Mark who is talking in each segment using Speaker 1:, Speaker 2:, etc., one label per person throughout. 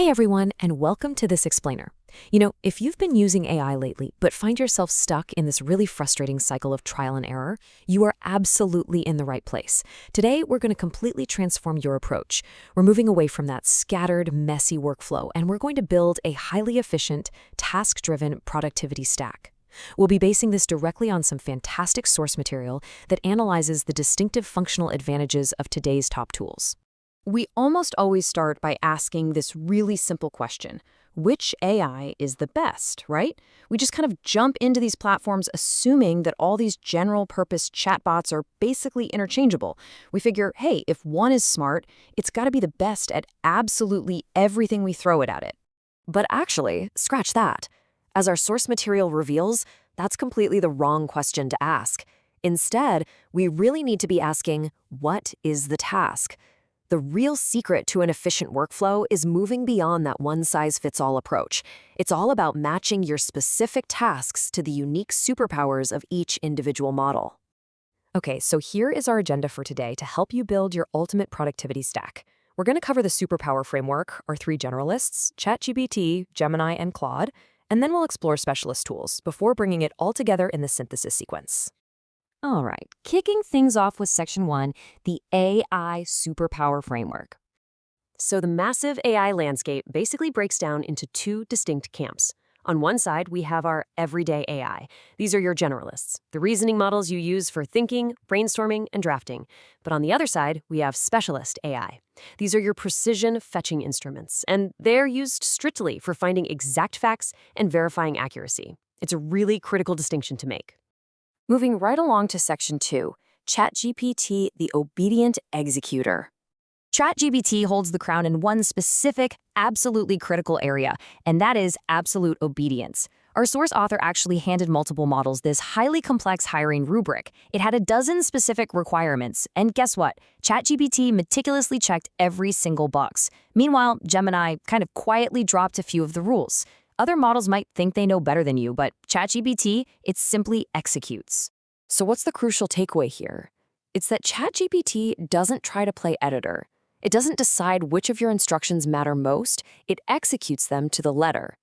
Speaker 1: Hey everyone, and welcome to this explainer. If you've been using AI lately, but find yourself stuck in this really frustrating cycle of trial and error, you are absolutely in the right place. Today, we're going to completely transform your approach. We're moving away from that scattered, messy workflow, and we're going to build a highly efficient, task-driven productivity stack. We'll be basing this directly on some fantastic source material that analyzes the distinctive functional advantages of today's top tools.
Speaker 2: We almost always start by asking this really simple question: which AI is the best, right? We just kind of jump into these platforms assuming that all these general-purpose chatbots are basically interchangeable. We figure, hey, if one is smart, it's got to be the best at absolutely everything we throw it at it.
Speaker 1: But actually, scratch that. As our source material reveals, that's completely the wrong question to ask. Instead, we really need to be asking, what is the task? The real secret to an efficient workflow is moving beyond that one-size-fits-all approach. It's all about matching your specific tasks to the unique superpowers of each individual model. Okay, so here is our agenda for today to help you build your ultimate productivity stack. We're going to cover the superpower framework, our three generalists, ChatGPT, Gemini, and Claude, and then we'll explore specialist tools before bringing it all together in the synthesis sequence. All right, kicking things off with Section 1, the AI Superpower Framework. So the massive AI landscape basically breaks down into two distinct camps. On one side, we have our everyday AI. These are your generalists, the reasoning models you use for thinking, brainstorming, and drafting. But on the other side, we have specialist AI. These are your precision fetching instruments, and they're used strictly for finding exact facts and verifying accuracy. It's a really critical distinction to make. Moving right along to Section 2, ChatGPT, the obedient executor. ChatGPT holds the crown in one specific, absolutely critical area, and that is absolute obedience. Our source author actually handed multiple models this highly complex hiring rubric. It had a dozen specific requirements, and guess what? ChatGPT meticulously checked every single box. Meanwhile, Gemini kind of quietly dropped a few of the rules. Other models might think they know better than you, but ChatGPT, it simply executes. So what's the crucial takeaway here? It's that ChatGPT doesn't try to play editor. It doesn't decide which of your instructions matter most, it executes them to the letter.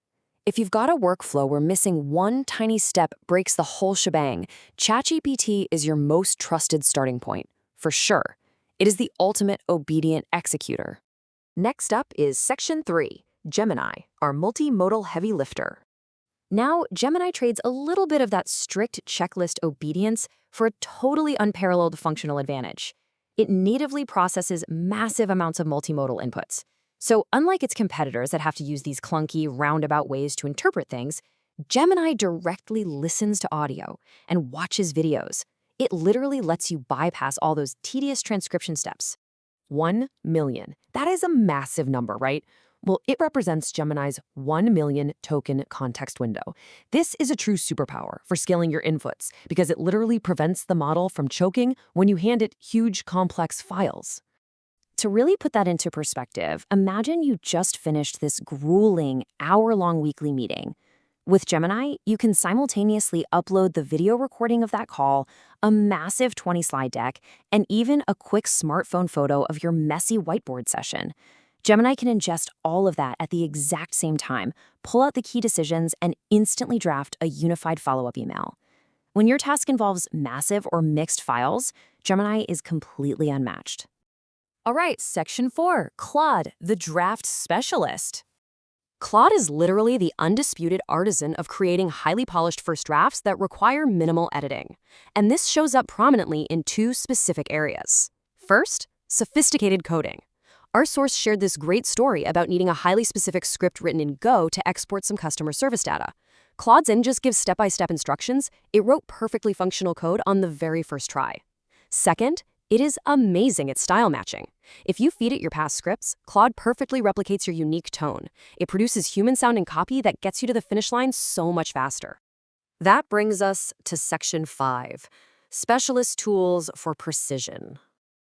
Speaker 1: If you've got a workflow where missing one tiny step breaks the whole shebang, ChatGPT is your most trusted starting point, for sure. It is the ultimate obedient executor. Next up is Section 3. Gemini, our multimodal heavy lifter. Now, Gemini trades a little bit of that strict checklist obedience for a totally unparalleled functional advantage. It natively processes massive amounts of multimodal inputs. So unlike its competitors that have to use these clunky, roundabout ways to interpret things, Gemini directly listens to audio and watches videos. It literally lets you bypass all those tedious transcription steps. 1 million. That is a massive number, right? Well, it represents Gemini's 1 million token context window. This is a true superpower for scaling your inputs because it literally prevents the model from choking when you hand it huge, complex files. To really put that into perspective, imagine you just finished this grueling, hour-long weekly meeting. With Gemini, you can simultaneously upload the video recording of that call, a massive 20-slide deck, and even a quick smartphone photo of your messy whiteboard session. Gemini can ingest all of that at the exact same time, pull out the key decisions, and instantly draft a unified follow-up email. When your task involves massive or mixed files, Gemini is completely unmatched. All right, Section 4, Claude, the draft specialist. Claude is literally the undisputed artisan of creating highly polished first drafts that require minimal editing. And this shows up prominently in two specific areas. First, sophisticated coding. Our source shared this great story about needing a highly specific script written in Go to export some customer service data. Claude's didn't just give step-by-step instructions, it wrote perfectly functional code on the very first try. Second, it is amazing at style matching. If you feed it your past scripts, Claude perfectly replicates your unique tone. It produces human-sounding copy that gets you to the finish line so much faster. That brings us to Section 5, Specialist Tools for Precision.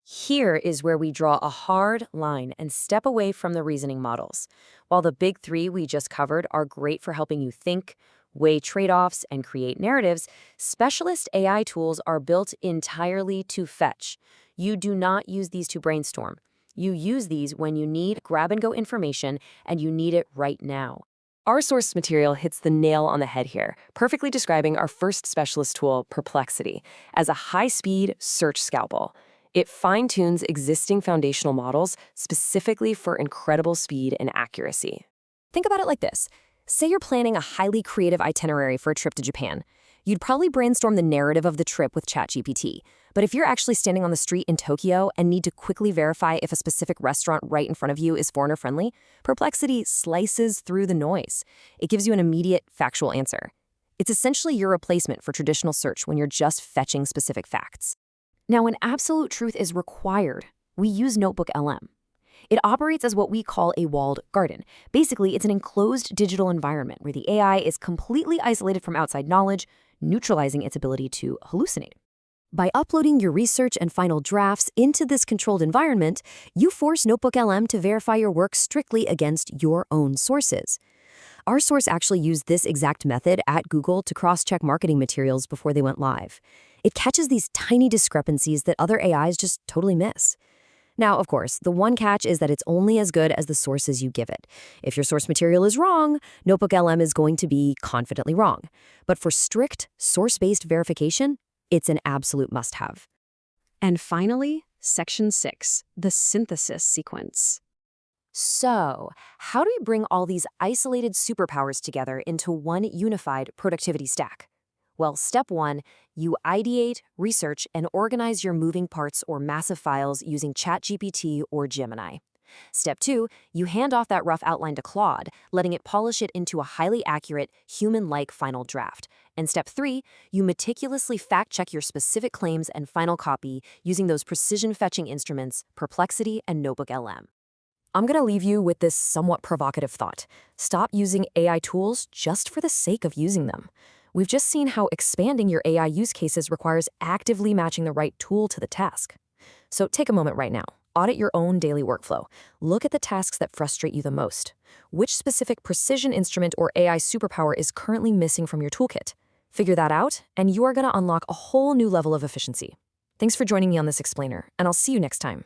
Speaker 1: Here is where we draw a hard line and step away from the reasoning models. While the big three we just covered are great for helping you think, weigh trade-offs, and create narratives, specialist AI tools are built entirely to fetch. You do not use these to brainstorm.
Speaker 2: You use these when you need grab-and-go information and you need it right now.
Speaker 1: Our source material hits the nail on the head here, perfectly describing our first specialist tool, Perplexity, as a high-speed search scalpel. It fine-tunes existing foundational models specifically for incredible speed and accuracy. Think about it like this. Say you're planning a highly creative itinerary for a trip to Japan. You'd probably brainstorm the narrative of the trip with ChatGPT. But if you're actually standing on the street in Tokyo and need to quickly verify if a specific restaurant right in front of you is foreigner-friendly, Perplexity slices through the noise. It gives you an immediate, factual answer. It's essentially your replacement for traditional search when you're just fetching specific facts. Now, when absolute truth is required, we use Notebook LM. It operates as what we call a walled garden. Basically, it's an enclosed digital environment where the AI is completely isolated from outside knowledge, neutralizing its ability to hallucinate. By uploading your research and final drafts into this controlled environment, you force Notebook LM to verify your work strictly against your own sources. Our source actually used this exact method at Google to cross-check marketing materials before they went live. It catches these tiny discrepancies that other AIs just totally miss. Now, of course, the one catch is that it's only as good as the sources you give it. If your source material is wrong, Notebook LM is going to be confidently wrong. But for strict, source-based verification, it's an absolute must-have.
Speaker 2: And finally, Section 6, the synthesis sequence.
Speaker 1: So, how do we bring all these isolated superpowers together into one unified productivity stack? Well, step 1, you ideate, research, and organize your moving parts or massive files using ChatGPT or Gemini. Step 2, you hand off that rough outline to Claude, letting it polish it into a highly accurate, human-like final draft. And step 3, you meticulously fact-check your specific claims and final copy using those precision-fetching instruments, Perplexity and Notebook LM. I'm going to leave you with this somewhat provocative thought. Stop using AI tools just for the sake of using them. We've just seen how expanding your AI use cases requires actively matching the right tool to the task. So take a moment right now. Audit your own daily workflow. Look at the tasks that frustrate you the most. Which specific precision instrument or AI superpower is currently missing from your toolkit? Figure that out, and you are going to unlock a whole new level of efficiency. Thanks for joining me on this explainer, and I'll see you next time.